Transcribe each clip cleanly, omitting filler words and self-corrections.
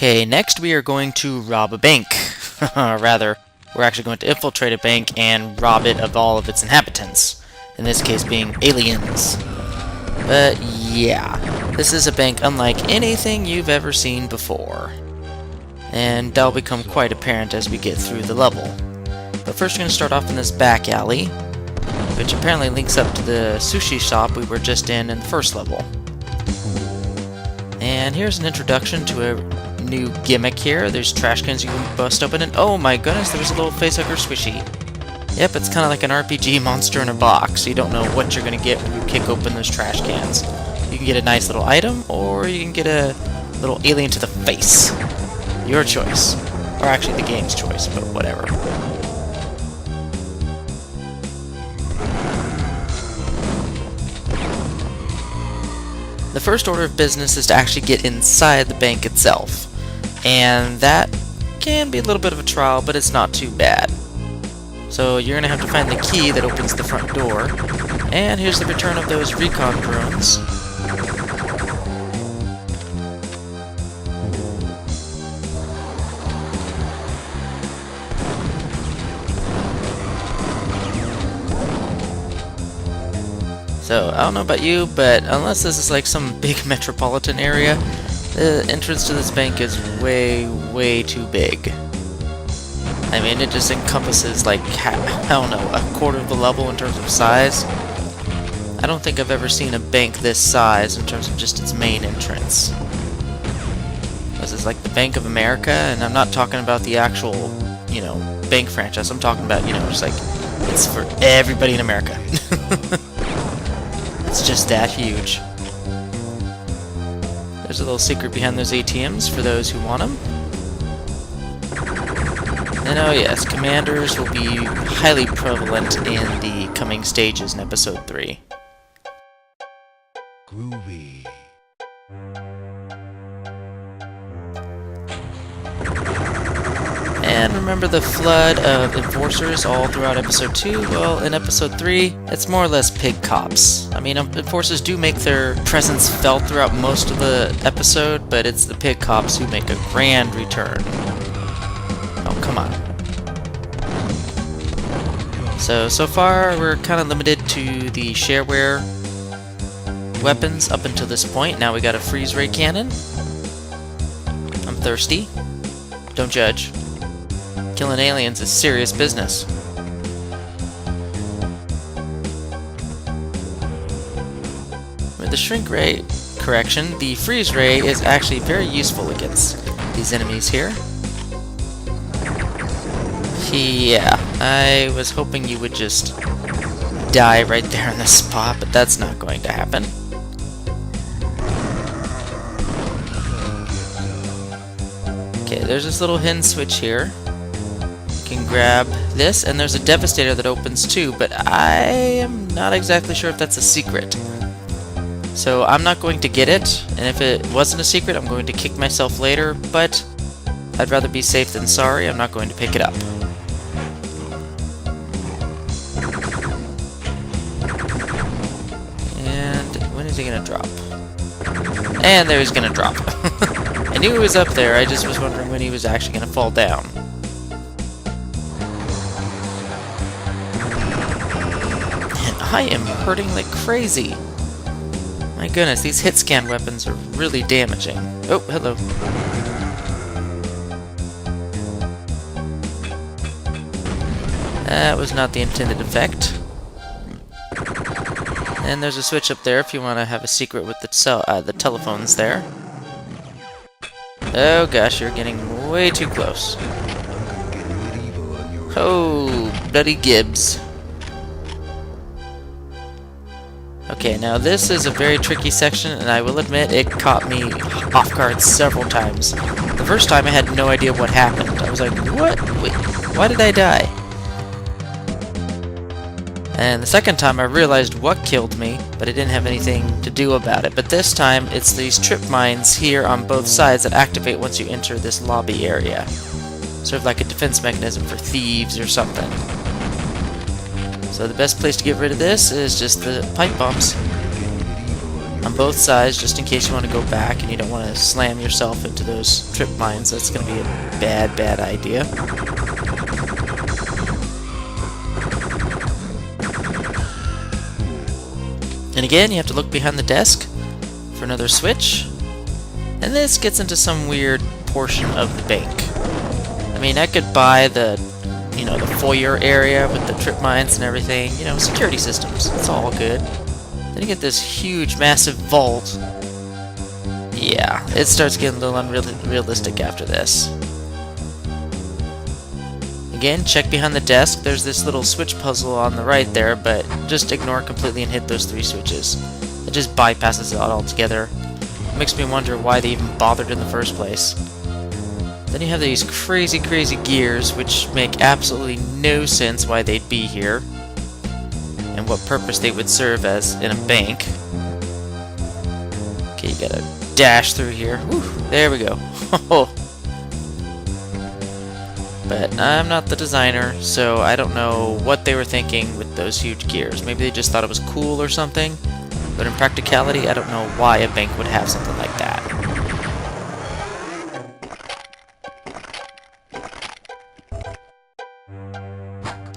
Okay, next we are going to rob a bank. Rather, we're actually going to infiltrate a bank and rob it of all of its inhabitants. In this case being aliens. But yeah, this is a bank unlike anything you've ever seen before. And that'll become quite apparent as we get through the level. But first we're going to start off in this back alley, which apparently links up to the sushi shop we were just in the first level. And here's an introduction to a new gimmick here. There's trash cans you can bust open, and oh my goodness, there's a little facehugger squishy. Yep, it's kind of like an RPG monster in a box. You don't know what you're going to get when you kick open those trash cans. You can get a nice little item, or you can get a little alien to the face. Your choice. Or actually the game's choice, but whatever. The first order of business is to actually get inside the bank itself. And that can be a little bit of a trial, but it's not too bad. So you're going to have to find the key that opens the front door. And here's the return of those recon drones. So, I don't know about you, but unless this is like some big metropolitan area, the entrance to this bank is way too big. I mean, it just encompasses like, I don't know, a quarter of the level in terms of size. I don't think I've ever seen a bank this size in terms of just its main entrance. This is like the Bank of America, and I'm not talking about the actual, you know, bank franchise. I'm talking about, you know, just like, it's for everybody in America. It's just that huge. There's a little secret behind those ATMs for those who want them. And oh yes, commanders will be highly prevalent in the coming stages in Episode 3. Groovy. And remember the flood of enforcers all throughout Episode 2? Well, in Episode 3, it's more or less pig cops. I mean, enforcers do make their presence felt throughout most of the episode, but it's the pig cops who make a grand return. Oh, come on. So far, we're kind of limited to the shareware weapons up until this point. Now we got a freeze ray cannon. I'm thirsty. Don't judge. Killing aliens is serious business. With the shrink ray, correction, the freeze ray is actually very useful against these enemies here. Yeah, I was hoping you would just die right there on the spot, but that's not going to happen. Okay, there's this little hidden switch here. Can grab this, and there's a Devastator that opens too, but I am not exactly sure if that's a secret. So I'm not going to get it, and if it wasn't a secret, I'm going to kick myself later, but I'd rather be safe than sorry. I'm not going to pick it up. And when is he going to drop? And there he's going to drop. I knew he was up there, I just was wondering when he was actually going to fall down. I am hurting like crazy. My goodness, these hit scan weapons are really damaging. Oh, hello. That was not the intended effect. And there's a switch up there if you want to have a secret with the telephones there. Oh gosh, you're getting way too close. Oh, bloody Gibbs. Okay, now this is a very tricky section, and I will admit it caught me off guard several times. The first time I had no idea what happened. I was like, what? Wait, why did I die? And the second time I realized what killed me, but I didn't have anything to do about it. But this time, it's these trip mines here on both sides that activate once you enter this lobby area. Sort of like a defense mechanism for thieves or something. So the best place to get rid of this is just the pipe bombs. on both sides, just in case you want to go back and you don't want to slam yourself into those trip mines. That's going to be a bad idea. And again, you have to look behind the desk for another switch. And this gets into some weird portion of the bank. I mean, I could buy the, the foyer area with the trip mines and everything, security systems. It's all good. Then you get this huge, massive vault. Yeah, it starts getting a little unrealistic after this. Again, check behind the desk. There's this little switch puzzle on the right there, but just ignore it completely and hit those 3 switches. It just bypasses it altogether. It makes me wonder why they even bothered in the first place. Then you have these crazy gears, which make absolutely no sense why they'd be here, and what purpose they would serve as in a bank. Okay, you gotta dash through here. Whew, there we go. But I'm not the designer, so I don't know what they were thinking with those huge gears. Maybe they just thought it was cool or something, but in practicality, I don't know why a bank would have something like that.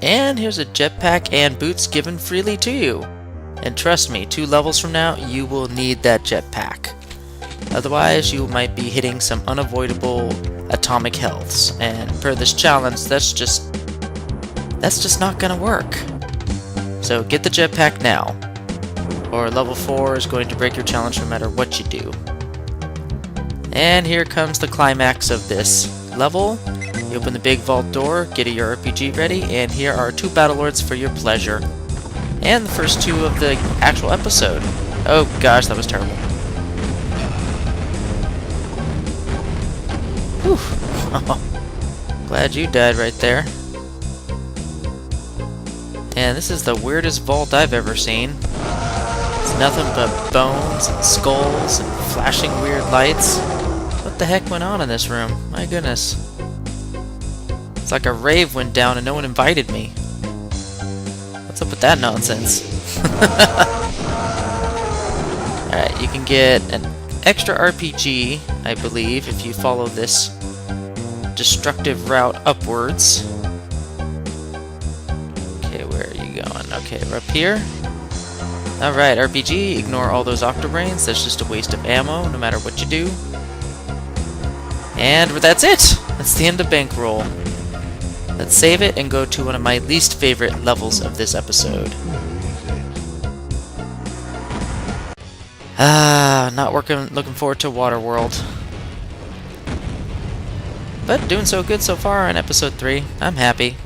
And here's a jetpack and boots given freely to you. And trust me, 2 levels from now, you will need that jetpack. Otherwise, you might be hitting some unavoidable atomic healths, and per this challenge, that's just not gonna work. So get the jetpack now, or level 4 is going to break your challenge no matter what you do. And here comes the climax of this level. You open the big vault door, get your RPG ready, and here are 2 battle lords for your pleasure. And the first 2 of the actual episode. Oh gosh, that was terrible. Whew. Glad you died right there. And this is the weirdest vault I've ever seen. It's nothing but bones and skulls and flashing weird lights. What the heck went on in this room? My goodness. It's like a rave went down and no one invited me. What's up with that nonsense? Alright, you can get an extra RPG, I believe, if you follow this destructive route upwards. Okay, where are you going? Okay, we're up here. Alright, RPG, ignore all those octobrains. That's just a waste of ammo, no matter what you do. And that's it! That's the end of Bankroll. Let's save it and go to one of my least favorite levels of this episode. Not looking forward to Waterworld. But doing so good so far in episode 3. I'm happy.